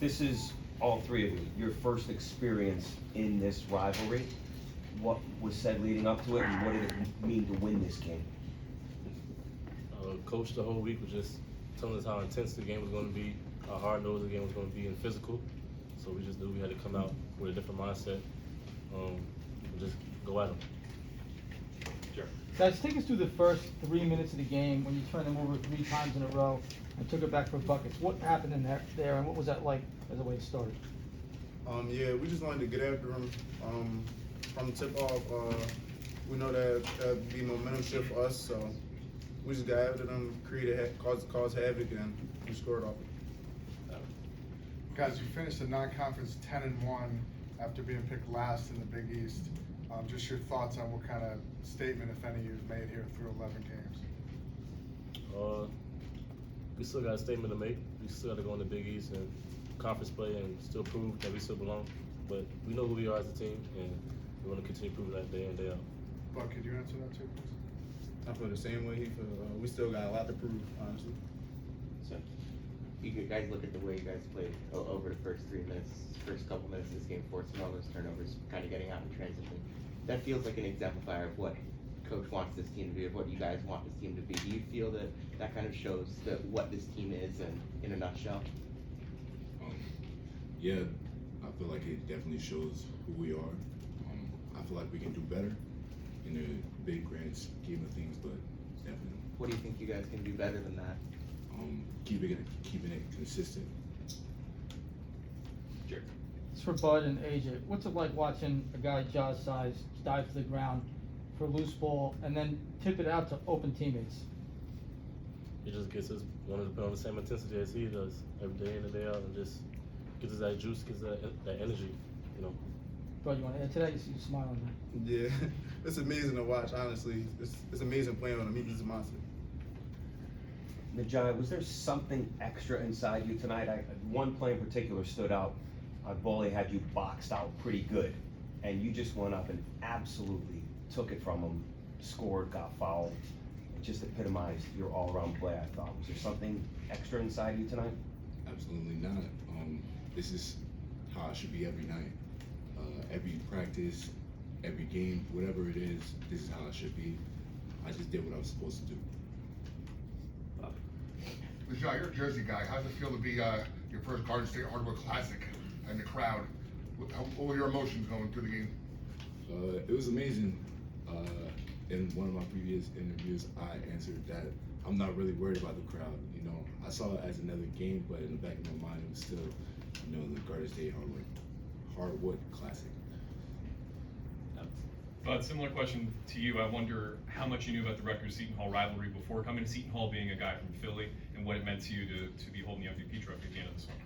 This is, all three of you, your first experience in this rivalry. What was said leading up to it, and what did it mean to win this game? Coach the whole week was just telling us how intense the game was going to be, how hard-nosed the game was going to be, and physical. So we just knew we had to come out with a different mindset and just go at them. Sure. Guys, take us through the first 3 minutes of the game when you turned them over 3 times in a row and took it back for buckets. What happened in there, and what was that like as the way it started? Yeah, we just wanted to get after them from the tip off. We know that that'd be momentum shift for us, so we just got after them, cause havoc, and we scored off it. Guys, you finished the non-conference 10-1 after being picked last in the Big East. Just your thoughts on what kind of statement, if any, you've made here through 11 games. We still got a statement to make. We still got to go in the Big East and conference play and still prove that we still belong. But we know who we are as a team, and we want to continue to prove that day in, day out. Buck, could you answer that too, please? I feel the same way he feels. We still got a lot to prove, honestly. So, you guys look at the way you guys played over the first 3 minutes, first couple minutes of this game, forcing all those turnovers, kind of getting out in transition. That feels like an exemplifier of what Coach wants this team to be, of what you guys want this team to be. Do you feel that that kind of shows that what this team is in a nutshell? Yeah, I feel like it definitely shows who we are. I feel like we can do better in the big grand scheme of things, but definitely. What do you think you guys can do better than that? Keeping it consistent. Sure. It's for Bud and AJ. What's it like watching a guy Ja's size dive to the ground for a loose ball and then tip it out to open teammates? It just gets us wanting to put on the same intensity as he does every day in and day out, and just gives us that juice, gives us that energy, you know. Bud, you want to add to that? You see you smile on that. Yeah, it's amazing to watch, honestly. It's amazing playing on him. He's a monster. Najai, was there something extra inside you tonight? One play in particular stood out. Volley had you boxed out pretty good, and you just went up and absolutely took it from him, scored, got fouled. It just epitomized your all-around play, I thought. Was there something extra inside you tonight? Absolutely not. This is how it should be every night. Every practice, every game, whatever it is, this is how it should be. I just did what I was supposed to do. Najai, you're a Jersey guy. How does it feel to be your first Garden State Hardwood Classic and the crowd? What were your emotions going through the game? It was amazing. In one of my previous interviews, I answered that I'm not really worried about the crowd. You know, I saw it as another game, but in the back of my mind, it was still, you know, the Garden State Hardwood Classic. But similar question to you. I wonder how much you knew about the Rutgers Seton Hall rivalry before coming to Seton Hall, being a guy from Philly, and what it meant to you to be holding the MVP trophy at the end of this one.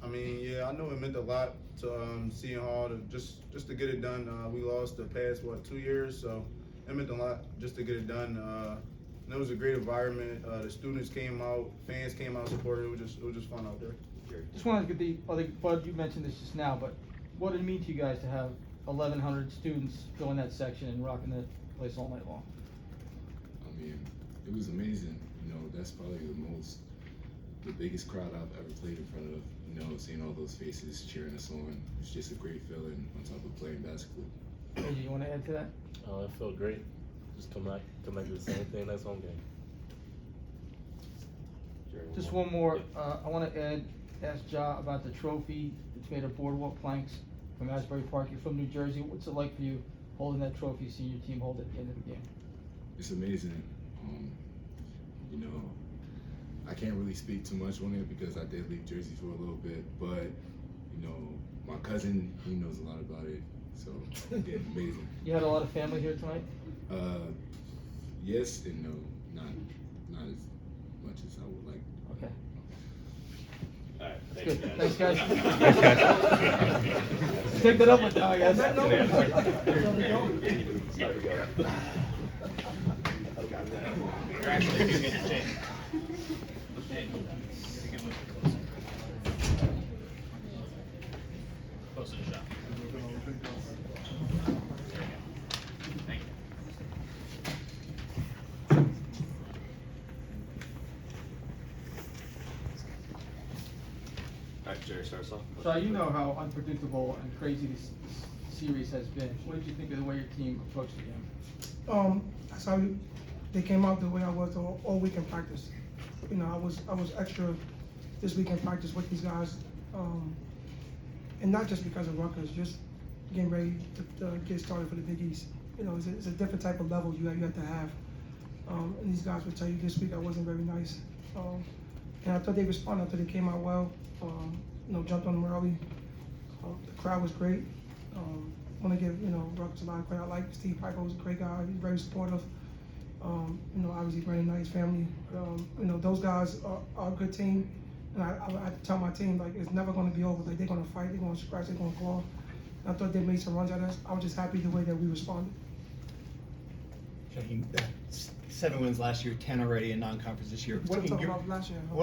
I mean, yeah, I know it meant a lot to Seton Hall to just to get it done. We lost the past 2 years, so it meant a lot just to get it done. And it was a great environment. The students came out, fans came out, supported. It was just fun out there. Just wanted to get Bud, you mentioned this just now, but what did it mean to you guys to have 1,100 students filling that section and rocking the place all night long? I mean, it was amazing. You know, that's probably the biggest crowd I've ever played in front of. You know, seeing all those faces cheering us on. It's just a great feeling on top of playing basketball. AJ, you want to add to that? It felt great. Just come back to the same thing next home game. Just one more. I want to ask Ja about the trophy. It's made of boardwalk planks from Asbury Park. You're from New Jersey. What's it like for you holding that trophy, seeing your team hold it at the end of the game? It's amazing. You know, I can't really speak too much on it because I did leave Jersey for a little bit, but you know, my cousin, he knows a lot about it, so yeah, amazing. You had a lot of family here tonight? Yes and no, not as much as I would like. Okay. All right, That's thanks, good. guys. Thanks, guys. Take that up with Ja, guys. You're actually doing it, Jay. Close to the shot. Thank you. Alright, Jerry starts off. So you know how unpredictable and crazy this series has been. What did you think of the way your team approached the game? I saw they came out the way I was all week in practice. You know, I was extra this week in practice with these guys, and not just because of Rutgers, just getting ready to get started for the Big East. You know, it's a different type of level you have to have. And these guys would tell you this week I wasn't very nice. And I thought they responded. I thought they came out well. You know, jumped on them early. The crowd was great. Want to give, you know, Rutgers a lot of credit. I like Steve Piper, was a great guy. He's very supportive. You know, obviously very nice family. You know, those guys are a good team. And I tell my team, like, it's never going to be over. Like, they're going to fight, they're going to scratch, they're going to claw. And I thought they made some runs at us. I was just happy the way that we responded. Shaheen, 7 wins last year, 10 already in non-conference this year. What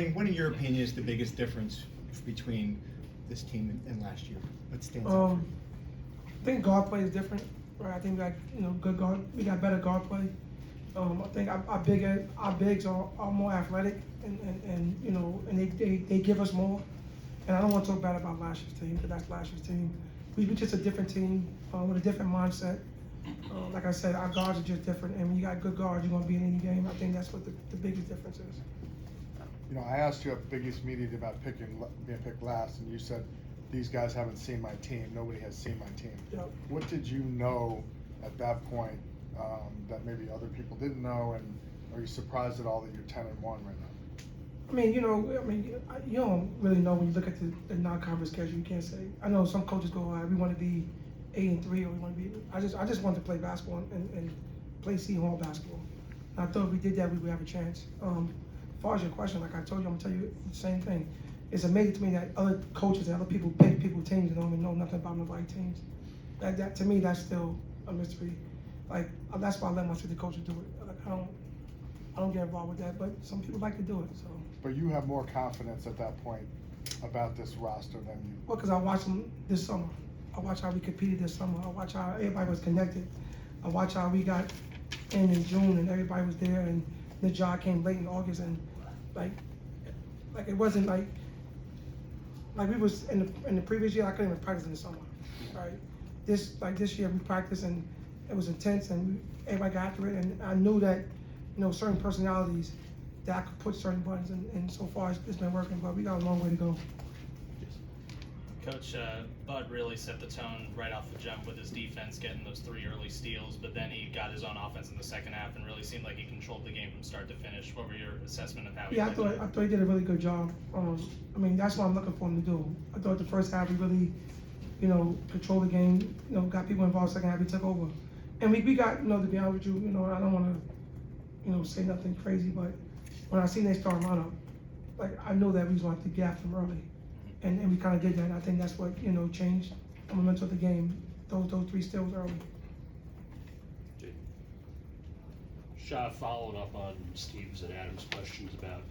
in your opinion is the biggest difference between this team and last year? What stands out for you? I think guard play is different, right? I think we got, you know, good guard. We got better guard play. I think our bigs are more athletic, and you know, and they give us more. And I don't want to talk bad about last year's team, because that's last year's team. We're just a different team with a different mindset. Like I said, our guards are just different, and when you got good guards, you're going to be in any game. I think that's what the biggest difference is. You know, I asked you at Big East media about being picked last, and you said these guys haven't seen my team. Nobody has seen my team. Yep. What did you know at that point that maybe other people didn't know, and are you surprised at all that you're 10-1 right now? I mean, you don't really know when you look at the non-conference schedule. You can't say. I know some coaches go, we want to be 8-3, or we want to be. I just wanted to play basketball and play Seton Hall basketball. And I thought if we did that, we would have a chance. As far as your question, like I told you, I'm gonna tell you the same thing. It's amazing to me that other coaches and other people pick people teams and don't even know nothing about nobody teams. That to me, that's still a mystery. Like, that's why I let my assistant coaches do it. Like, I don't get involved with that, but some people like to do it. So. But you have more confidence at that point about this roster than you. Well, because I watched them this summer. I watched how we competed this summer. I watched how everybody was connected. I watched how we got in June and everybody was there, and Najai came late in August, and like it wasn't like we was in the previous year. I couldn't even practice in the summer, right? This year we practiced, and it was intense, and everybody got after it, and I knew that, you know, certain personalities that I could put certain buttons, and so far it's been working, but we got a long way to go. Coach, Bud really set the tone right off the jump with his defense, getting those 3 early steals, but then he got his own offense in the second half and really seemed like he controlled the game from start to finish. What were your assessment of how he played? I thought he did a really good job. I mean, that's what I'm looking for him to do. I thought the first half we really, you know, controlled the game, you know, got people involved. Second half we took over. And we got, you know, to be honest with you, you know, I don't want to, you know, say nothing crazy, but when I seen they start lineup, like, I knew that we was going to have to gap them early. And we kind of did that. And I think that's what, you know, changed the momentum of the game. Those 3 steals early. Shah, following up on Steve's and Adam's questions about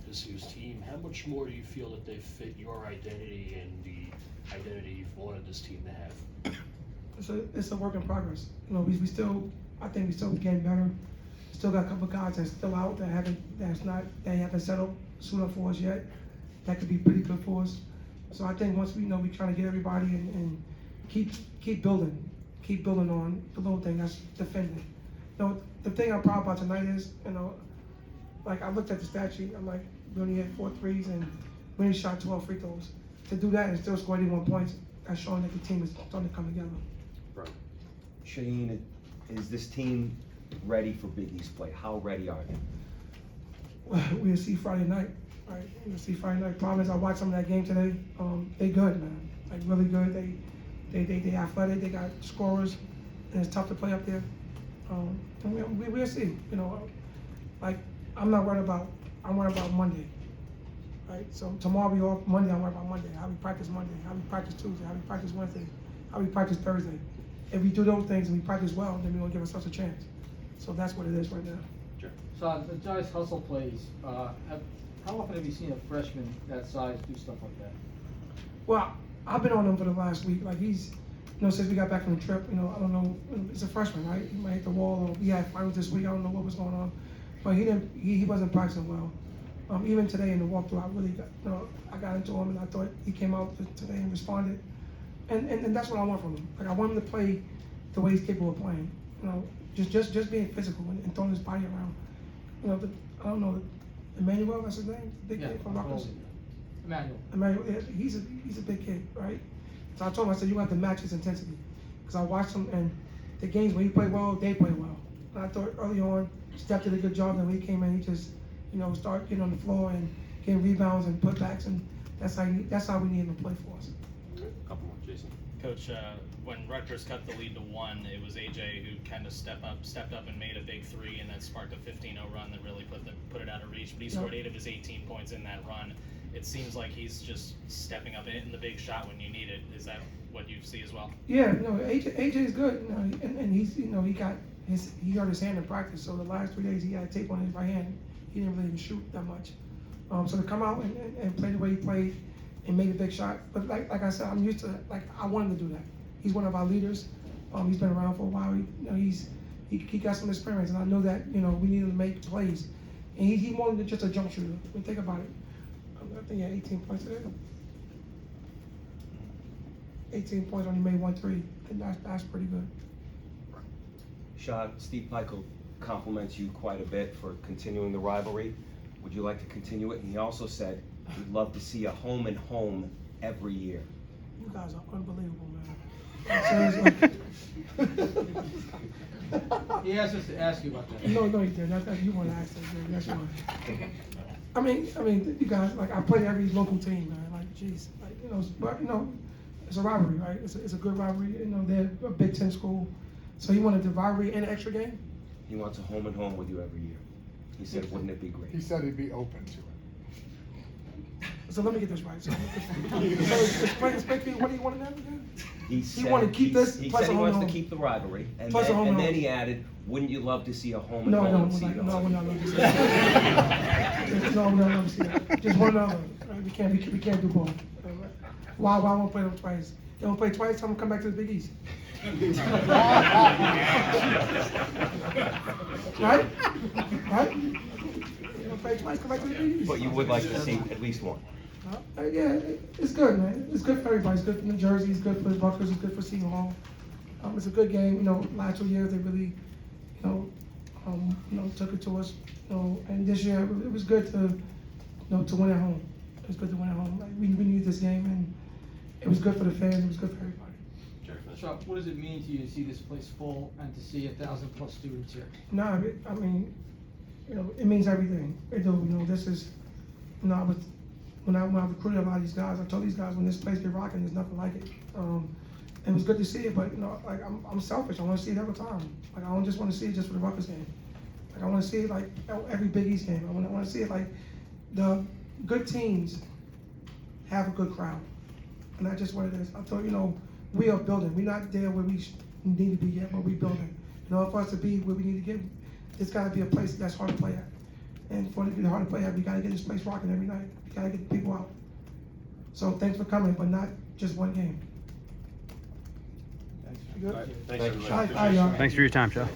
this year's team, how much more do you feel that they fit your identity and the identity you've wanted this team to have? It's a work in progress. You know, I think we still getting better. Still got a couple of guys that's still out that haven't settled, suit up for us yet. That could be pretty good for us. So I think once we know, we're trying to get everybody and keep building on the little thing, that's defending. You know, the thing I'm proud about tonight is, you know, like I looked at the stat sheet, I'm like, we only hit 4 threes and we only shot 12 free throws. To do that and still score 81 points, that's showing that the team is starting to come together. Right. Shaheen, is this team ready for Big East play? How ready are they? We'll see Friday night. Right, we'll see Friday night. Problem is, I watched some of that game today. They good, man. Like really good. They athletic. They got scorers, and it's tough to play up there. We'll see. You know, like I'm worried about Monday. Right. So tomorrow we off. Monday I'm worried about Monday. How we practice Monday. How we practice Tuesday. How we practice Wednesday. How we practice Thursday. If we do those things and we practice well, then we're gonna give ourselves a chance. So that's what it is right now. Sure. So the Najai's hustle plays. How often have you seen a freshman that size do stuff like that? Well, I've been on him for the last week. Like he's, you know, since we got back from the trip, you know, I don't know, it's a freshman, right? He might hit the wall, or we had finals this week. I don't know what was going on, but he wasn't practicing well. Even today in the walkthrough, I really got, I got into him and I thought he came out today and responded. And that's what I want from him. Like I want him to play the way he's capable of playing. Just being physical and throwing his body around. I don't know, Emmanuel, that's his name? Big kid from Rutgers. Emmanuel, yeah, he's a big kid, right? So I told him, I said, you have to match his intensity. Because I watched him and the games when he played well, they played well. And I thought early on, Steph did a good job, and when he came in, he just, started getting on the floor and getting rebounds and putbacks, and that's how we need him to play for us. Couple more, Jason. Coach, when Rutgers cut the lead to 1, it was AJ who kind of stepped up and made a big 3, and that sparked a 15-0 run that really put it out of reach. But he scored 8 of his 18 points in that run. It seems like he's just stepping up and hitting the big shot when you need it. Is that what you see as well? Yeah, AJ is good, and he's he hurt his hand in practice. So the last 3 days he had tape on his right hand. He didn't really even shoot that much. So to come out and play the way he played and made a big shot, but like I said, I'm used to that. Like I want him to do that. He's one of our leaders. He's been around for a while. He got some experience, and I know that we need him to make plays. And he's more than just a jump shooter. I mean, think about it. I think he had 18 points today. 18 points, only made 1 3. And that's pretty good. Shah, Steve Pikel compliments you quite a bit for continuing the rivalry. Would you like to continue it? And he also said he'd love to see a home and home every year. You guys are unbelievable, man. Seriously. He asked us to ask you about that. No, he didn't. You want to ask that, man. That's why. I mean, you guys, like, I play every local team, man. Like, jeez, but it's a rivalry, right? It's a good rivalry. They're a Big Ten school, so he wanted the rivalry and an extra game. He wants a home and home with you every year. He said, wouldn't it be great? He said he'd be open to it. So let me get this right. So explain to me, what do you want to have again? He wanted to keep this. He plus said a he home wants and to home. keep the rivalry, and Plus a home and then home. he added, "Wouldn't you love to see a home and No, home?" we're Seton not Hall?" love to see that. No, we're not love to see that. Just one other. Right? We can't do both. Why won't play them twice? They don't play twice. Tell them to come back to the Big East. Right? They don't play twice. Come back to the Big East. But you would like to see at least one. Yeah, it's good, man. It's good for everybody. It's good for New Jersey. It's good for the Rutgers. It's good for Seton Hall. It's a good game. Last 2 years they really, took it to us. And this year it was good to win at home. It was good to win at home. Like, we need this game, and it was good for the fans. It was good for everybody. Chuck, what does it mean to you to see this place full and to see 1,000+ students here? No, I mean, it means everything. It do. This is, when I recruited a lot of these guys, I told these guys when this place get rocking, there's nothing like it. It was good to see it, but like I'm selfish. I want to see it every time. Like I don't just want to see it just for the Rutgers game. Like I want to see it like every Big East game. I want to see it like the good teams have a good crowd, and that's just what it is. I thought we are building. We're not there where we need to be yet, but we're building. For us to be where we need to get, it's got to be a place that's hard to play at. And for it to be hard to play at, we got to get this place rocking every night. We got to get the people out. So thanks for coming, but not just one game. Thanks. Thanks, everybody. All right, y'all. Thanks for your time, Joe.